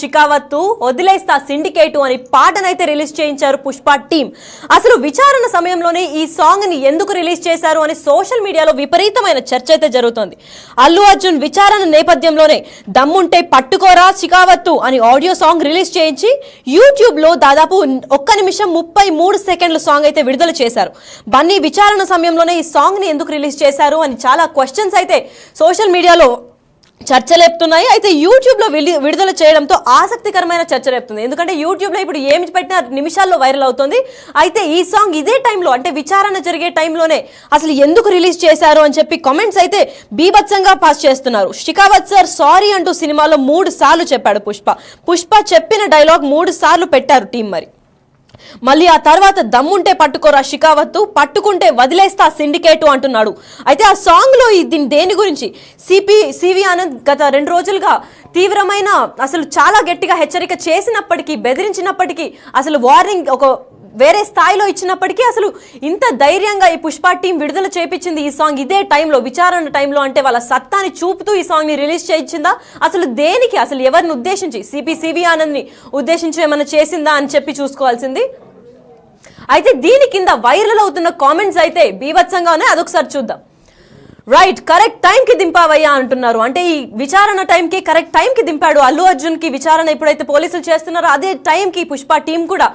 షికావత్తు వదిలేస్తా సిండికేటు అని పాటనైతే రిలీజ్ చేయించారు పుష్ప టీం. అసలు విచారణ సమయంలోనే ఈ సాంగ్ ని ఎందుకు రిలీజ్ చేశారు అని సోషల్ మీడియాలో విపరీతమైన చర్చ అయితే జరుగుతోంది. అల్లు అర్జున్ విచారణ నేపథ్యంలోనే దమ్ముంటే పట్టుకోరా షికావత్తు అని ఆడియో సాంగ్ రిలీజ్ చేయించి యూట్యూబ్ లో దాదాపు 1 నిమిషం 33 సెకండ్ల సాంగ్ అయితే విడుదల చేశారు. బన్నీ విచారణ సమయంలోనే ఈ సాంగ్ ని ఎందుకు రిలీజ్ చేశారు అని చాలా క్వశ్చన్స్ అయితే సోషల్ మీడియాలో చర్చలేపుతున్నాయి. అయితే యూట్యూబ్ లో విడుదల చేయడంతో ఆసక్తికరమైన చర్చ రేపుతుంది. ఎందుకంటే యూట్యూబ్ లో ఇప్పుడు ఏమి పెట్టినా నిమిషాల్లో వైరల్ అవుతుంది. అయితే ఈ సాంగ్ ఇదే టైంలో అంటే విచారణ జరిగే టైంలోనే అసలు ఎందుకు రిలీజ్ చేశారు అని చెప్పి కామెంట్స్ అయితే బీభత్సంగా పాస్ చేస్తున్నారు. షికావత్ సార్ సారీ అంటూ సినిమాలో 3 సార్లు చెప్పాడు పుష్ప చెప్పిన డైలాగ్ 3 సార్లు పెట్టారు టీం. మళ్ళీ ఆ తర్వాత దమ్ముంటే పట్టుకోరా షికావత్తు, పట్టుకుంటే వదిలేస్తా సిండికేటు అంటున్నాడు. అయితే ఆ సాంగ్ లో దేని గురించి సివి ఆనంద్ గత 2 రోజులుగా తీవ్రమైన అసలు చాలా గట్టిగా హెచ్చరిక చేసినప్పటికీ, బెదిరించినప్పటికీ, అసలు వార్నింగ్ ఒక వేరే స్థాయిలో ఇచ్చినప్పటికీ అసలు ఇంత ధైర్యంగా ఈ పుష్ప టీం విడుదల చేపించింది ఈ సాంగ్ ఇదే టైంలో, విచారణ టైంలో. అంటే వాళ్ళ సత్తాని చూపుతూ ఈ సాంగ్ ని రిలీజ్ చేయించిందా? అసలు దేనికి, అసలు ఎవరిని ఉద్దేశించి, సివి ఆనంద్ ని ఉద్దేశించి ఏమైనా చేసిందా అని చెప్పి చూసుకోవాల్సింది. అయితే దీని కింద వైరల్ అవుతున్న కామెంట్స్ అయితే బీభత్సంగా ఉన్నాయి. అదొకసారి చూద్దాం. రైట్, కరెక్ట్ టైంకి దింపావయ్యా అంటున్నారు. అంటే ఈ విచారణ టైంకి కరెక్ట్ టైంకి దింపాడు అల్లు అర్జున్ కి. విచారణ ఎప్పుడైతే పోలీసులు చేస్తున్నారో అదే టైంకి పుష్ప టీం కూడా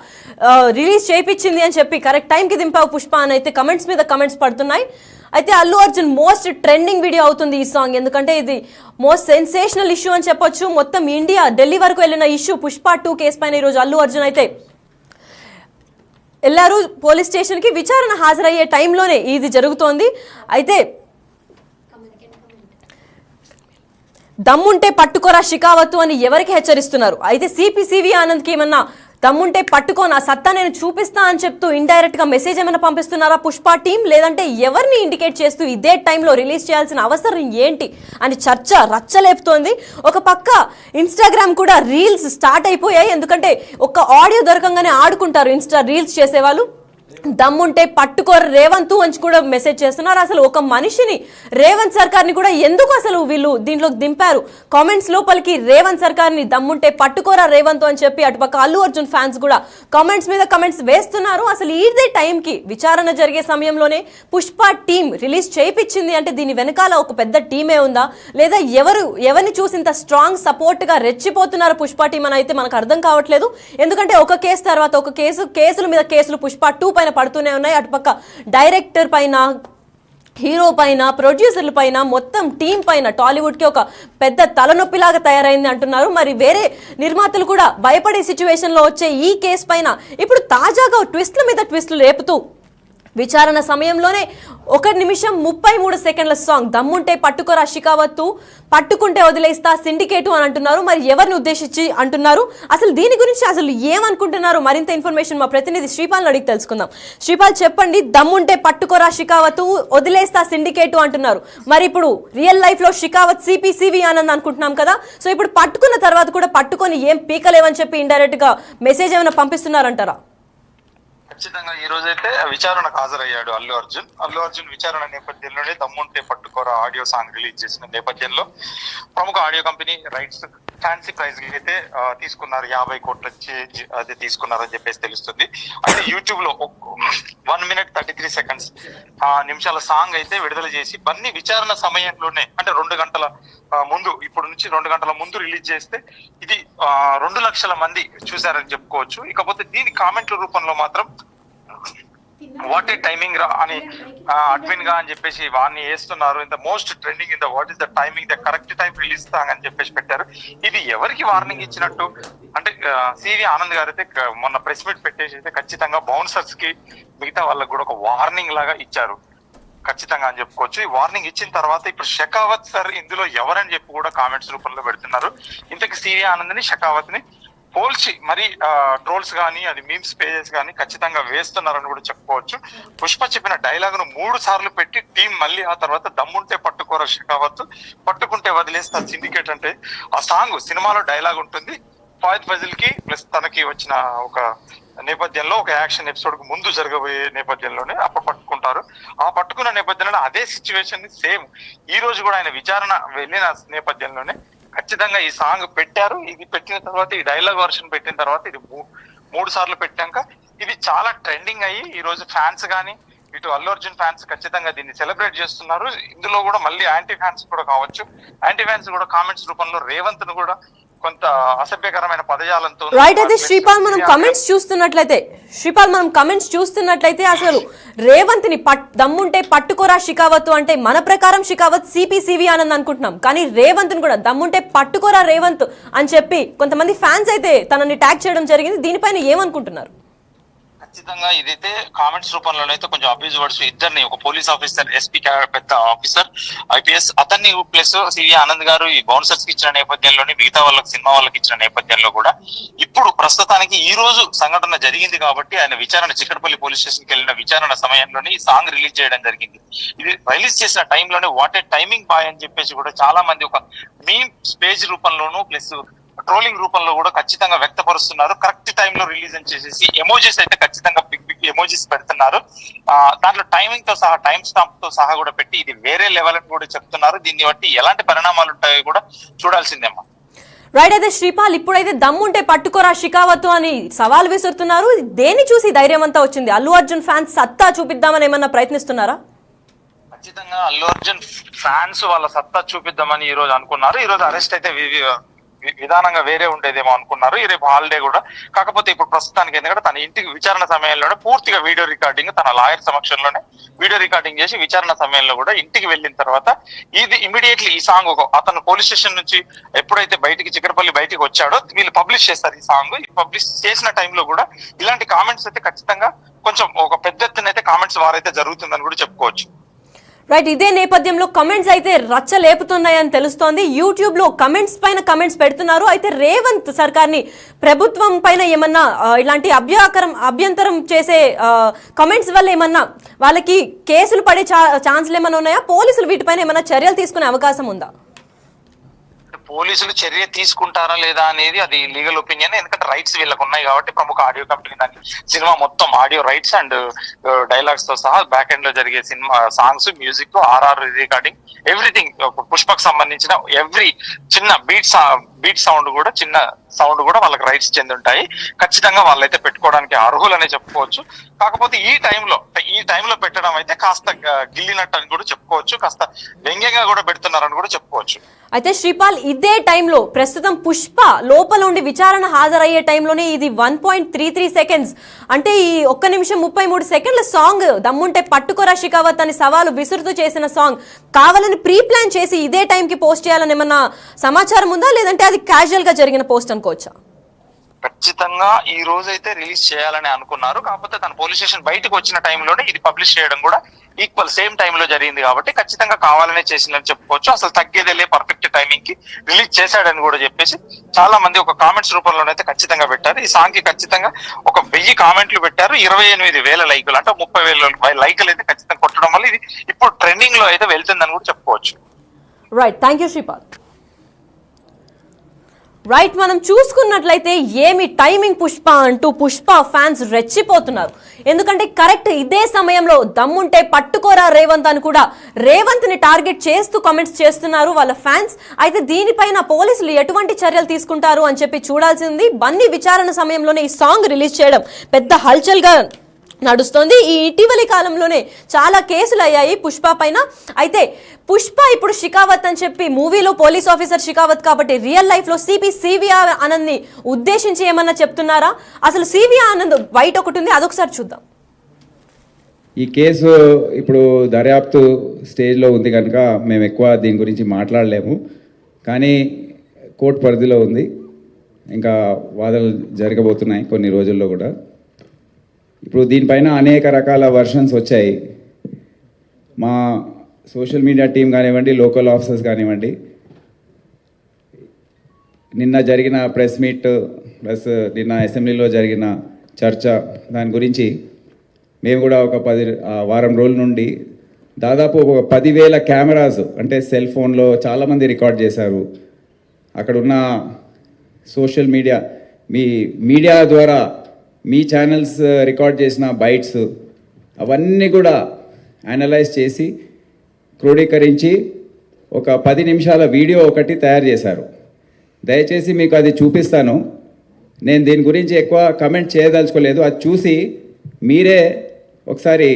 రిలీజ్ చేయించింది అని చెప్పి కరెక్ట్ టైంకి దింపావు పుష్ప అని అయితే కమెంట్స్ మీద కమెంట్స్ పడుతున్నాయి. అయితే Allu Arjun most trending video అవుతుంది ఈ సాంగ్. ఎందుకంటే ఇది మోస్ట్ సెన్సేషనల్ ఇష్యూ అని చెప్పొచ్చు. మొత్తం ఇండియా, ఢిల్లీ వరకు వెళ్ళిన ఇష్యూ పుష్ప 2 కేసు పైన ఈరోజు అల్లు అర్జున్ అయితే వెళ్ళారు పోలీస్ స్టేషన్కి. విచారణ హాజరయ్యే టైంలోనే ఇది జరుగుతోంది. అయితే దమ్ముంటే పట్టుకోరా షికావత్తు అని ఎవరికి హెచ్చరిస్తున్నారు? అయితే సివి ఆనంద్కి ఏమన్నా దమ్ముంటే పట్టుకో, నా సత్తా నేను చూపిస్తా అని చెప్తూ ఇండైరెక్ట్ గా మెసేజ్ ఏమైనా పంపిస్తున్నారా పుష్ప టీం? లేదంటే ఎవరిని ఇండికేట్ చేస్తూ ఇదే టైంలో రిలీజ్ చేయాల్సిన అవసరం ఏంటి అని చర్చ రచ్చలేపుతోంది. ఒక పక్క ఇన్స్టాగ్రామ్ కూడా రీల్స్ స్టార్ట్ అయిపోయాయి. ఎందుకంటే ఒక ఆడియో దొరకంగానే ఆడుకుంటారు ఇన్స్టా రీల్స్ చేసేవాళ్ళు. దమ్ముంటే పట్టుకోర రేవంత్ అని కూడా మెసేజ్ చేస్తున్నారు. అసలు ఒక మనిషిని, రేవంత్ సర్కార్ని కూడా ఎందుకు అసలు వీళ్ళు దీంట్లోకి దింపారు? కామెంట్స్ లోపలికి రేవంత్ సర్కార్ని దమ్ముంటే పట్టుకోరా రేవంత్ అని చెప్పి అటుపక్క అల్లు అర్జున్ ఫ్యాన్స్ కూడా కామెంట్స్ మీద కామెంట్స్ వేస్తున్నారు. అసలు ఇదే టైంకి విచారణ జరిగే సమయంలోనే పుష్ప టీం రిలీజ్ చేయించింది అంటే దీని వెనకాల ఒక పెద్ద టీమే ఉందా? లేదా ఎవరిని చూసి ఇంత స్ట్రాంగ్ సపోర్ట్ గా రెచ్చిపోతున్నారు పుష్ప టీం అని అయితే మనకు అర్థం కావట్లేదు. ఎందుకంటే ఒక కేసు తర్వాత ఒక కేసుల మీద కేసులు పుష్ప 2 పైన పడుతూనే ఉన్నాయి. అటుపక్క డైరెక్టర్ పైన, హీరో పైన, ప్రొడ్యూసర్ల పైన, మొత్తం టీం పైన టాలీవుడ్ కి ఒక పెద్ద తలనొప్పిలాగా తయారైంది అంటున్నారు. మరి వేరే నిర్మాతలు కూడా భయపడే సిచ్యువేషన్ లో వచ్చే ఈ కేసు పైన ఇప్పుడు తాజాగా ట్విస్ట్ల మీద ట్విస్ట్లు రేపుతూ విచారణ సమయంలోనే 1 నిమిషం 33 సెకండ్ల సాంగ్ దమ్ముంటే పట్టుకోరా షికావత్తు, పట్టుకుంటే వదిలేస్తా సిండికేటు అని అంటున్నారు. మరి ఎవరిని ఉద్దేశించి అంటున్నారు? అసలు దీని గురించి అసలు ఏమనుకుంటున్నారు? మరింత ఇన్ఫర్మేషన్ మా ప్రతినిధి శ్రీపాల్ అడిగి తెలుసుకుందాం. శ్రీపాల్, చెప్పండి. దమ్ముంటే పట్టుకోరా షికావత్తు, వదిలేస్తా సిండికేటు అంటున్నారు. మరి ఇప్పుడు రియల్ లైఫ్ లో షికావత్ సివి ఆనంద్ అనుకుంటున్నాం కదా. సో ఇప్పుడు పట్టుకున్న తర్వాత కూడా పట్టుకొని ఏం పీకలేవని చెప్పి ఇండైరెక్ట్ గా మెసేజ్ ఏమైనా పంపిస్తున్నారంటారా? ఖచ్చితంగా ఈ రోజైతే విచారణకు హాజరయ్యాడు అల్లు అర్జున్ విచారణ నేపథ్యంలోనే దమ్ముంటే పట్టుకోరా ఆడియో సాంగ్ రిలీజ్ చేసిన నేపథ్యంలో ప్రముఖ audio company rights fancy price అయితే తీసుకున్నారు. 50 కోట్ల అది తీసుకున్నారని చెప్పేసి తెలుస్తుంది. అయితే యూట్యూబ్ లో 1 minute 33 seconds నిమిషాల సాంగ్ అయితే విడుదల చేసి బన్నీ విచారణ సమయంలోనే, అంటే 2 గంటల ముందు, ఇప్పుడు నుంచి 2 గంటల ముందు రిలీజ్ చేస్తే ఇది 2 లక్షల మంది చూసారని చెప్పుకోవచ్చు. ఇకపోతే దీని కామెంట్ల రూపంలో మాత్రం వాట్ ఏ టైమింగ్ రా అని అడ్మిన్ గా అని చెప్పేసి వాడిని వేస్తున్నారు. ఇంత most trending in the what is the timing, the correct time release అని చెప్పేసి పెట్టారు. ఇది ఎవరికి వార్నింగ్ ఇచ్చినట్టు అంటే సివి ఆనంద్ గారు అయితే మొన్న ప్రెస్ మీట్ పెట్టేసి అయితే ఖచ్చితంగా బౌన్సర్స్ కి, మిగతా వాళ్ళకి కూడా ఒక వార్నింగ్ లాగా ఇచ్చారు ఖచ్చితంగా అని చెప్పుకోవచ్చు. ఈ వార్నింగ్ ఇచ్చిన తర్వాత ఇప్పుడు షెకావత్ సార్ ఇందులో ఎవరని చెప్పి కూడా కామెంట్స్ రూపంలో పెడుతున్నారు. ఇంతకీ సివి ఆనంద్ ని, షెకావత్ ని పోల్చి మరి ట్రోల్స్ కానీ, అది మీమ్స్ పేజెస్ కానీ ఖచ్చితంగా వేస్తున్నారని కూడా చెప్పుకోవచ్చు. పుష్ప చెప్పిన డైలాగ్ ను 3 సార్లు పెట్టి టీం మళ్ళీ ఆ తర్వాత దమ్ముంటే పట్టుకోరా షెకావత్, పట్టుకుంటే వదిలేస్తా సిండికేట్ అంటే ఆ సాంగ్ సినిమాలో డైలాగ్ ఉంటుంది. ఫాయిద్ ఫజిల్ కి ప్లస్ తనకి వచ్చిన ఒక నేపథ్యంలో, ఒక యాక్షన్ ఎపిసోడ్ కు ముందు జరగబోయే నేపథ్యంలోనే అప్పుడు పట్టుకుంటారు. ఆ పట్టుకున్న నేపథ్యంలో అదే సిచ్యువేషన్ ని సేమ్ ఈ రోజు కూడా ఆయన విచారణ వెళ్ళిన నేపథ్యంలోనే ఖచ్చితంగా ఈ సాంగ్ పెట్టారు. ఇది పెట్టిన తర్వాత ఈ డైలాగ్ వర్షన్ పెట్టిన తర్వాత ఇది మూడు సార్లు పెట్టాక ఇది చాలా ట్రెండింగ్ అయ్యి ఈ రోజు ఫ్యాన్స్ కానీ ఇటు అల్లు అర్జున్ ఫ్యాన్స్ ఖచ్చితంగా దీన్ని సెలబ్రేట్ చేస్తున్నారు. ఇందులో కూడా మళ్ళీ యాంటీ ఫ్యాన్స్ కూడా కావచ్చు, యాంటీ ఫ్యాన్స్ కూడా కామెంట్స్ రూపంలో రేవంత్ ను కూడా కొంత అసభ్యకరమైన పదజాలంతో రైట్. అయితే శ్రీపాల్ మనం కమెంట్స్ చూస్తున్నట్లయితే అసలు రేవంత్ ని దమ్ముంటే పట్టుకోరా షికావత్ అంటే మన ప్రకారం షికావత్ సిపి ఆనంద్ అనుకుంటున్నాం, కానీ రేవంత్ ని కూడా దమ్ముంటే పట్టుకోరా రేవంత్ అని చెప్పి కొంతమంది ఫ్యాన్స్ అయితే తనని ట్యాగ్ చేయడం జరిగింది. దీనిపైన ఏమనుకుంటున్నారు? ఖచ్చితంగా ఇదైతే కామెంట్స్ రూపంలోనైతే కొంచెం అబ్యూజ్ వర్డ్స్ ఇద్దరిని, ఒక పోలీస్ ఆఫీసర్, ఎస్పీ పెద్ద ఆఫీసర్, ఐపీఎస్ అతన్ని ప్లస్ సివి ఆనంద్ గారు ఈ బౌన్సర్స్ కి ఇచ్చిన నేపథ్యంలోని మిగతా వాళ్ళకి సినిమా వాళ్ళకి ఇచ్చిన నేపథ్యంలో కూడా ఇప్పుడు ప్రస్తుతానికి ఈ రోజు సంఘటన జరిగింది కాబట్టి ఆయన విచారణ చిక్కడపల్లి పోలీస్ స్టేషన్ కి వెళ్ళిన విచారణ సమయంలోనే ఈ సాంగ్ రిలీజ్ చేయడం జరిగింది. ఇది రిలీజ్ చేసిన టైంలోనే వాట్ ఏ టైమింగ్ బాయ్ అని చెప్పేసి కూడా చాలా మంది ఒక మీమ్ స్పేజ్ రూపంలోనూ ప్లస్ ట్రోలింగ్ రూపంలో కూడా ఖచ్చితంగా వ్యక్తపరుస్తున్నారు. కరెక్ట్ టైంలో రిలీజ్ అని చేసేసి ఎమోజీస్ అయితే ఖచ్చితంగా బిగ్ ఎమోజీస్ పెడుతున్నారు. దాంట్లో టైమింగ్ తో సహా టైం స్టాంప్ తో సహా కూడా పెట్టి ఇది వేరే లెవెల్ అని కూడా చెప్తున్నారు. దీన్ని బట్టి ఎలాంటి పరిణామాలు ఉంటాయో కూడా చూడాల్సిందేమ్మా. రైట్. అయితే శ్రీపాల్ ఇప్పుడైతే దమ్ముంటే పట్టుకోరా షికావత్ అని సవాల్ విసురుతున్నారు. దేన్ని చూసి ధైర్యం అంతా వచ్చింది? అల్లు అర్జున్ ఫ్యాన్స్ సత్తా చూపిద్దామని ఏమన్నా ప్రయత్నిస్తున్నారా? ఖచ్చితంగా అల్లు అర్జున్ ఫ్యాన్స్ వాళ్ళ సత్తా చూపిద్దామని ఈ రోజు అనుకున్నారు. ఈ రోజు అరెస్ట్ అయితే విధానంగా వేరే ఉండేదేమో అనుకున్నారు. ఈ రేపు హాలిడే కూడా, కాకపోతే ఇప్పుడు ప్రస్తుతానికి ఎందుకంటే తన ఇంటికి విచారణ సమయంలోనే పూర్తిగా వీడియో రికార్డింగ్ తన లాయర్ సమక్షంలోనే వీడియో రికార్డింగ్ చేసి విచారణ సమయంలో కూడా ఇంటికి వెళ్ళిన తర్వాత ఇది ఇమీడియట్లీ ఈ సాంగ్ అతను పోలీస్ స్టేషన్ నుంచి ఎప్పుడైతే చిక్కడపల్లి బయటికి వచ్చాడో వీళ్ళు పబ్లిష్ చేస్తారు ఈ సాంగ్. ఈ పబ్లిష్ చేసిన టైంలో కూడా ఇలాంటి కామెంట్స్ అయితే ఖచ్చితంగా కొంచెం ఒక పెద్ద ఎత్తున అయితే కామెంట్స్ వారైతే జరుగుతుందని కూడా చెప్పుకోవచ్చు. రైట్. ఇదే నేపథ్యంలో కమెంట్స్ అయితే రచ్చ లేపుతున్నాయని తెలుస్తోంది. యూట్యూబ్ లో కమెంట్స్ పైన కమెంట్స్ పెడుతున్నారు. అయితే రేవంత్ సర్కార్ని ప్రభుత్వం పైన ఏమన్నా ఇలాంటి అభ్యంతరం చేసే కమెంట్స్ వల్ల ఏమన్నా వాళ్ళకి కేసులు పడే ఛాన్స్లు ఏమైనా ఉన్నాయా? పోలీసులు వీటిపైన ఏమన్నా చర్యలు తీసుకునే అవకాశం ఉందా? పోలీసులు చర్య తీసుకుంటారా లేదా అనేది అది లీగల్ ఒపీనియన్. ఎందుకంటే రైట్స్ వీళ్ళకు ఉన్నాయి కాబట్టి ప్రముఖ ఆడియో కంపెనీ దాన్ని సినిమా మొత్తం ఆడియో రైట్స్ అండ్ డైలాగ్స్ తో సహా బ్యాక్ ఎండ్ లో జరిగే సినిమా songs, music, RR recording, everything పుష్పకు సంబంధించిన ఎవ్రీ చిన్న బీట్ సౌండ్ కూడా చిన్న సౌండ్ కూడా వాళ్ళకి రైట్స్ చెంది ఉంటాయి. ఖచ్చితంగా వాళ్ళైతే పెట్టుకోవడానికి అర్హులనే చెప్పుకోవచ్చు. కాకపోతే ఈ టైంలో పెట్టడం అయితే కాస్త గిల్లినట్టు అని కూడా చెప్పుకోవచ్చు, కాస్త వ్యంగ్యంగా కూడా పెడుతున్నారని కూడా చెప్పుకోవచ్చు. అయితే శ్రీపాల్ ఇదే టైంలో ప్రస్తుతం పుష్ప లోపల ఉండి విచారణ హాజరయ్యే టైంలోనే ఇది 1.33 సెకండ్స్ అంటే ఈ 1 నిమిషం 33 సెకండ్ల సాంగ్ దమ్ముంటే పట్టుకోరా షికావత్ అని సవాలు విసురుతూ చేసిన సాంగ్ కావాలని ప్రీ ప్లాన్ చేసి ఇదే టైంకి పోస్ట్ చేయాలని ఏమన్నా సమాచారం ఉందా, లేదంటే అది క్యాజువల్ గా జరిగిన పోస్ట్ అనుకోవచ్చా? ఖచ్చితంగా ఈ రోజు అయితే రిలీజ్ చేయాలని అనుకున్నారు. కాకపోతే తన పోలీస్ స్టేషన్ బయటకు వచ్చిన టైంలోనే ఇది పబ్లిష్ చేయడం కూడా ఈక్వల్ సేమ్ టైంలో జరిగింది కాబట్టి ఖచ్చితంగా కావాలనే చేసిందని చెప్పుకోవచ్చు. అసలు తగ్గేదేలే, పర్ఫెక్ట్ టైమింగ్ కి రిలీజ్ చేశాడని కూడా చెప్పేసి చాలా మంది ఒక కామెంట్స్ రూపంలోనైతే ఖచ్చితంగా పెట్టారు. ఈ సాంగ్ కి ఖచ్చితంగా ఒక 1000 కామెంట్లు పెట్టారు. 28,000 లైకులు అంటే 30,000 లైకులు అయితే ఖచ్చితంగా కొట్టడం వల్ల ఇది ఇప్పుడు ట్రెండింగ్ లో అయితే వెళ్తుందని కూడా చెప్పుకోవచ్చు. Right. Thank you Sripal. Right. మనం చూసుకున్నట్లయితే ఏమి టైమింగ్ పుష్ప అంటూ పుష్ప ఫ్యాన్స్ రెచ్చిపోతున్నారు. ఎందుకంటే కరెక్ట్ ఇదే సమయంలో దమ్ముంటే పట్టుకోరా రేవంత్ అని కూడా రేవంత్ ని టార్గెట్ చేస్తూ కామెంట్స్ చేస్తున్నారు వాళ్ళ ఫ్యాన్స్. అయితే దీనిపైన పోలీసులు ఎటువంటి చర్యలు తీసుకుంటారు అని చెప్పి చూడాల్సింది. బన్నీ విచారణ సమయంలోనే ఈ సాంగ్ రిలీజ్ చేయడం పెద్ద హల్చల్ గా నడుస్తోంది. ఈ ఇటీవలి కాలంలోనే చాలా కేసులు అయ్యాయి పుష్ప పైన. అయితే పుష్ప ఇప్పుడు షికావత్ అని చెప్పి మూవీలో పోలీస్ ఆఫీసర్ షికావత్ కాబట్టి రియల్ లైఫ్ లో సివి ఆనంద్ ని ఉద్దేశించి ఏమన్నా చెప్తున్నారా? అసలు సివి ఆనంద్ బయట ఒకటి ఉంది, అదొకసారి చూద్దాం. ఈ కేసు ఇప్పుడు దర్యాప్తు స్టేజ్లో ఉంది కనుక మేము ఎక్కువ దీని గురించి మాట్లాడలేము, కానీ కోర్టు పరిధిలో ఉంది. ఇంకా వాదనలు జరగబోతున్నాయి కొన్ని రోజుల్లో కూడా. ఇప్పుడు దీనిపైన అనేక రకాల వర్షన్స్ వచ్చాయి. మా సోషల్ మీడియా టీం కానివ్వండి, లోకల్ ఆఫీసర్స్ కానివ్వండి, నిన్న జరిగిన ప్రెస్ మీట్ ప్లస్ నిన్న అసెంబ్లీలో జరిగిన చర్చ దాని గురించి మేము కూడా ఒక వారం రోజుల నుండి దాదాపు ఒక 10,000 కెమెరాస్ అంటే సెల్ ఫోన్లో చాలామంది రికార్డ్ చేశారు. అక్కడున్న సోషల్ మీడియా మీడియా ద్వారా మీ ఛానల్స్ రికార్డ్ చేసిన బైట్స్ అవన్నీ కూడా అనలైజ్ చేసి క్రోడీకరించి ఒక 10 నిమిషాల వీడియో ఒకటి తయారు చేశారు. దయచేసి మీకు అది చూపిస్తాను. నేను దీని గురించి ఎక్కువ కమెంట్ చేయదలుచుకోలేదు. అది చూసి మీరే ఒకసారి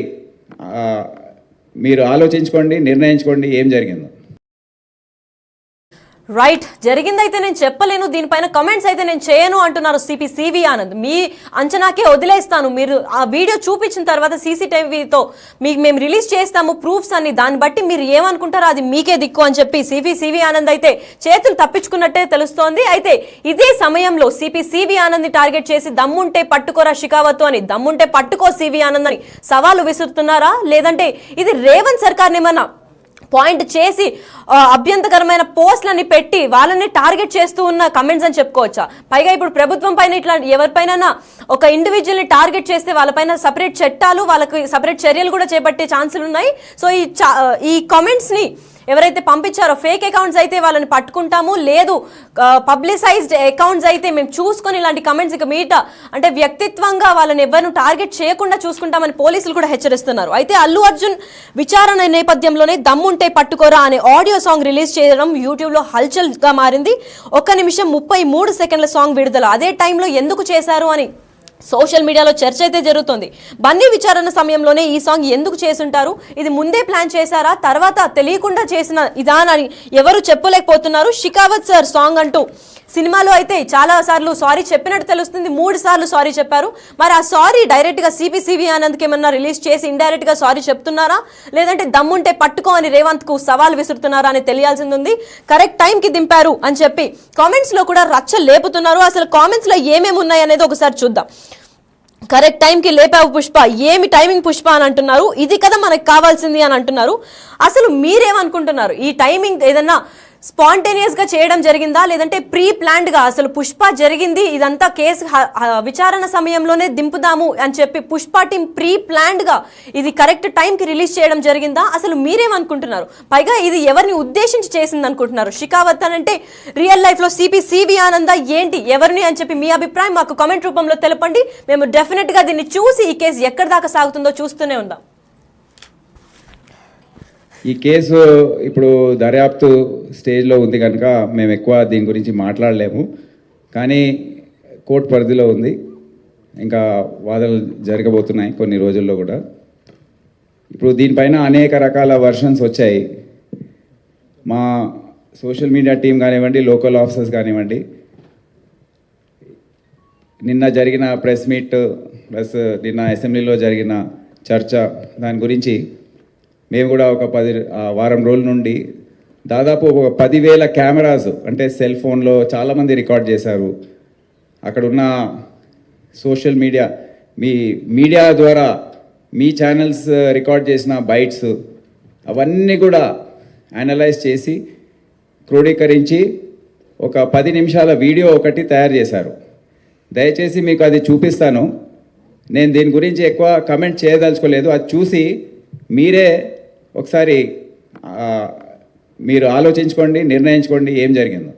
మీరు ఆలోచించుకోండి, నిర్ణయించుకోండి ఏం జరిగిందో. రైట్, జరిగిందైతే నేను చెప్పలేను, దీనిపైన కమెంట్స్ అయితే నేను చేయను అంటున్నారు సివి ఆనంద్. మీ అంచనాకే వదిలేస్తాను, మీరు ఆ వీడియో చూపించిన తర్వాత సీసీటీవీతో మీకు మేము రిలీజ్ చేస్తాము ప్రూఫ్స్ అని, దాన్ని బట్టి మీరు ఏమనుకుంటారో అది మీకే దిక్కు అని చెప్పి సివి ఆనంద్ అయితే చేతులు తప్పించుకున్నట్టే తెలుస్తోంది. అయితే ఇదే సమయంలో సివి ఆనంద్ ని టార్గెట్ చేసి దమ్ముంటే పట్టుకోరా షికావత్ అని, దమ్ముంటే పట్టుకో సివి ఆనంద్ అని సవాలు విసురుతున్నారా, లేదంటే ఇది రేవంత్ సర్కార్ని ఏమన్నా పాయింట్ చేసి అభ్యంతరకరమైన పోస్టులని పెట్టి వాళ్ళని టార్గెట్ చేస్తూ ఉన్న కమెంట్స్ అని చెప్పుకోవచ్చా? పైగా ఇప్పుడు ప్రభుత్వం పైన ఇట్లా ఎవరిపైన ఒక ఇండివిజువల్ ని టార్గెట్ చేస్తే వాళ్ళపైన సపరేట్ చట్టాలు, వాళ్ళకి సపరేట్ చర్యలు కూడా చేపట్టే ఛాన్సులు ఉన్నాయి. సో ఈ కామెంట్స్ ని ఎవరైతే పంపించారో ఫేక్ అకౌంట్స్ అయితే వాళ్ళని పట్టుకుంటాము, లేదు పబ్లిసైజ్డ్ అకౌంట్స్ అయితే మేము చూసుకొని ఇలాంటి కమెంట్స్ ఇక మీట అంటే వ్యక్తిత్వంగా వాళ్ళని ఎవరిని టార్గెట్ చేయకుండా చూసుకుంటామని పోలీసులు కూడా హెచ్చరిస్తున్నారు. అయితే అల్లు అర్జున్ విచారణ నేపథ్యంలోనే దమ్ముంటే పట్టుకోరా అనే ఆడియో సాంగ్ రిలీజ్ చేయడం యూట్యూబ్ లో హల్చల్ గా మారింది. 1 నిమిషం 33 సెకండ్ల సాంగ్ విడుదల. అదే టైంలో ఎందుకు చేశారు అని సోషల్ మీడియాలో చర్చ అయితే జరుగుతుంది. బన్నీ విచారణ సమయంలోనే ఈ సాంగ్ ఎందుకు చేసుంటారు, ఇది ముందే ప్లాన్ చేశారా, తర్వాత తెలియకుండా చేసిన ఇదానని ఎవరు చెప్పలేకపోతున్నారు. షికావత్ సార్ సాంగ్ అంటూ సినిమాలో అయితే చాలా సార్లు సారీ చెప్పినట్టు తెలుస్తుంది, 3 సార్లు సారీ చెప్పారు. మరి ఆ సారీ డైరెక్ట్ గా సివి ఆనంద్కి ఏమన్నా రిలీజ్ చేసి ఇండైరెక్ట్ గా సారీ చెప్తున్నారా, లేదంటే దమ్ముంటే పట్టుకో అని రేవంత్ కు సవాల్ విసురుతున్నారా అని తెలియాల్సింది ఉంది. కరెక్ట్ టైం కి దింపారు అని చెప్పి కామెంట్స్ లో కూడా రచ్చ లేపుతున్నారు. అసలు కామెంట్స్ లో ఏమేమి ఉన్నాయి అనేది ఒకసారి చూద్దాం. కరెక్ట్ టైంకి లేపావు పుష్ప, ఏమి టైమింగ్ పుష్ప అని అంటున్నారు, ఇది కదా మనకు కావాల్సింది అని అంటున్నారు. అసలు మీరేమనుకుంటున్నారు, ఈ టైమింగ్ ఏదన్నా స్పాంటేనియస్ గా చేయడం జరిగిందా, లేదంటే ప్రీ ప్లాన్డ్ గా అసలు పుష్ప జరిగింది ఇదంతా కేసు విచారణ సమయంలోనే దింపుదాము అని చెప్పి పుష్ప టీం ప్రీ ప్లాన్డ్ గా ఇది కరెక్ట్ టైం కి రిలీజ్ చేయడం జరిగిందా, అసలు మీరేమనుకుంటున్నారు? పైగా ఇది ఎవరిని ఉద్దేశించి చేసింది అనుకుంటున్నారు? షికావత్ అంటే రియల్ లైఫ్ లో సివి ఆనంద ఏంటి, ఎవరిని అని చెప్పి మీ అభిప్రాయం మాకు కామెంట్ రూపంలో తెలపండి. మేము డెఫినెట్ గా దీన్ని చూసి ఈ కేసు ఎక్కడి దాకా సాగుతుందో చూస్తూనే ఉందాం. ఈ కేసు ఇప్పుడు దర్యాప్తు స్టేజ్లో ఉంది కనుక మేము ఎక్కువ దీని గురించి మాట్లాడలేము, కానీ కోర్టు పరిధిలో ఉంది, ఇంకా వాదనలు జరగబోతున్నాయి కొన్ని రోజుల్లో కూడా. ఇప్పుడు దీనిపైన అనేక రకాల వర్షన్స్ వచ్చాయి. మా సోషల్ మీడియా టీం కానివ్వండి, లోకల్ ఆఫీసర్స్ కానివ్వండి, నిన్న జరిగిన ప్రెస్ మీట్ ప్లస్ నిన్న అసెంబ్లీలో జరిగిన చర్చ, దాని గురించి మేము కూడా ఒక వారం రోజుల నుండి దాదాపు ఒక 10,000 కెమెరాస్ అంటే సెల్ ఫోన్లో చాలామంది రికార్డ్ చేశారు. అక్కడున్న సోషల్ మీడియా ద్వారా మీ ఛానల్స్ రికార్డ్ చేసిన బైట్స్ అవన్నీ కూడా అనలైజ్ చేసి క్రోడీకరించి ఒక 10 నిమిషాల వీడియో ఒకటి తయారు చేశారు. దయచేసి మీకు అది చూపిస్తాను. నేను దీని గురించి ఎక్కువ కమెంట్ చేయదలుచుకోలేదు. అది చూసి మీరే ఒకసారి మీరు ఆలోచించుకోండి, నిర్ణయించుకోండి ఏం జరిగిందో.